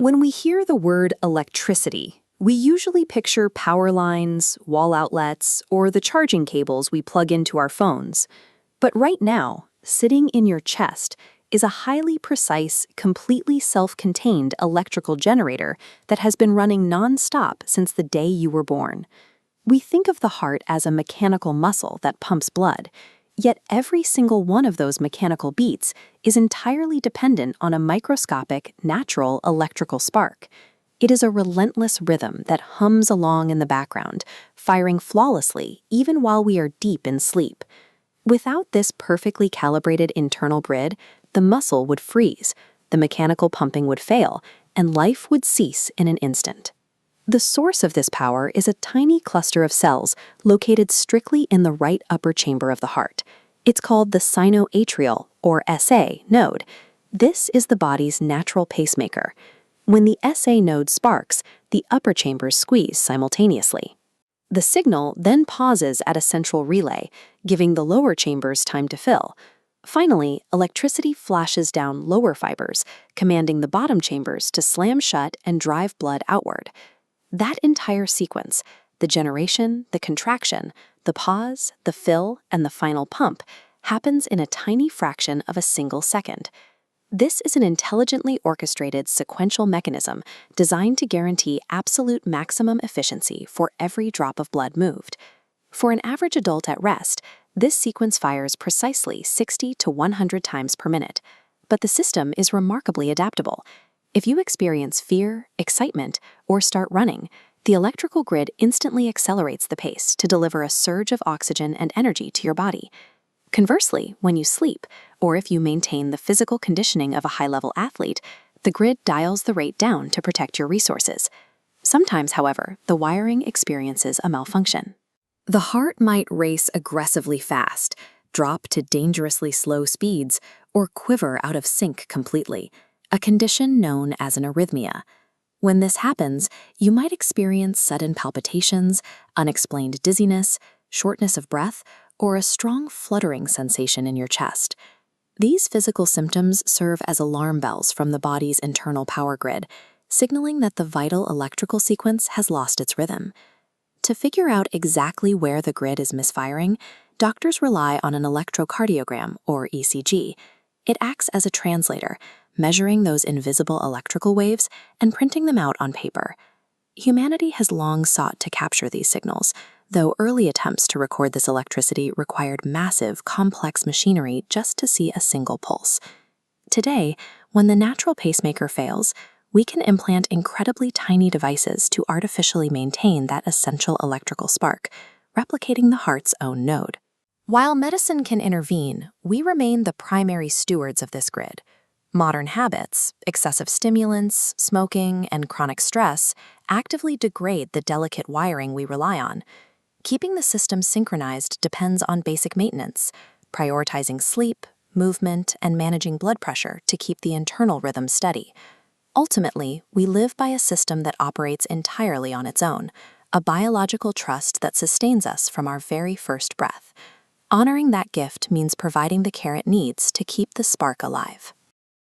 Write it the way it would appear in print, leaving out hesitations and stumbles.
When we hear the word electricity, we usually picture power lines, wall outlets, or the charging cables we plug into our phones. But right now, sitting in your chest is a highly precise, completely self-contained electrical generator that has been running non-stop since the day you were born. We think of the heart as a mechanical muscle that pumps blood, yet every single one of those mechanical beats is entirely dependent on a microscopic, natural electrical spark. It is a relentless rhythm that hums along in the background, firing flawlessly even while we are deep in sleep. Without this perfectly calibrated internal grid, the muscle would freeze, the mechanical pumping would fail, and life would cease in an instant. The source of this power is a tiny cluster of cells located strictly in the right upper chamber of the heart. It's called the sinoatrial, or SA, node. This is the body's natural pacemaker. When the SA node sparks, the upper chambers squeeze simultaneously. The signal then pauses at a central relay, giving the lower chambers time to fill. Finally, electricity flashes down lower fibers, commanding the bottom chambers to slam shut and drive blood outward. That entire sequence, the generation, the contraction, the pause, the fill, and the final pump, happens in a tiny fraction of a single second. This is an intelligently orchestrated sequential mechanism designed to guarantee absolute maximum efficiency for every drop of blood moved. For an average adult at rest, this sequence fires precisely 60 to 100 times per minute. But the system is remarkably adaptable. If you experience fear, excitement, or start running, the electrical grid instantly accelerates the pace to deliver a surge of oxygen and energy to your body. Conversely, when you sleep, or if you maintain the physical conditioning of a high-level athlete, the grid dials the rate down to protect your resources. Sometimes, however, the wiring experiences a malfunction. The heart might race aggressively fast, drop to dangerously slow speeds, or quiver out of sync completely, a condition known as an arrhythmia. When this happens, you might experience sudden palpitations, unexplained dizziness, shortness of breath, or a strong fluttering sensation in your chest. These physical symptoms serve as alarm bells from the body's internal power grid, signaling that the vital electrical sequence has lost its rhythm. To figure out exactly where the grid is misfiring, doctors rely on an electrocardiogram, or ECG. It acts as a translator, measuring those invisible electrical waves and printing them out on paper. Humanity has long sought to capture these signals, though early attempts to record this electricity required massive, complex machinery just to see a single pulse. Today, when the natural pacemaker fails, we can implant incredibly tiny devices to artificially maintain that essential electrical spark, replicating the heart's own node. While medicine can intervene, we remain the primary stewards of this grid. Modern habits, excessive stimulants, smoking, and chronic stress actively degrade the delicate wiring we rely on. Keeping the system synchronized depends on basic maintenance, prioritizing sleep, movement, and managing blood pressure to keep the internal rhythm steady. Ultimately, we live by a system that operates entirely on its own, a biological trust that sustains us from our very first breath. Honoring that gift means providing the care it needs to keep the spark alive.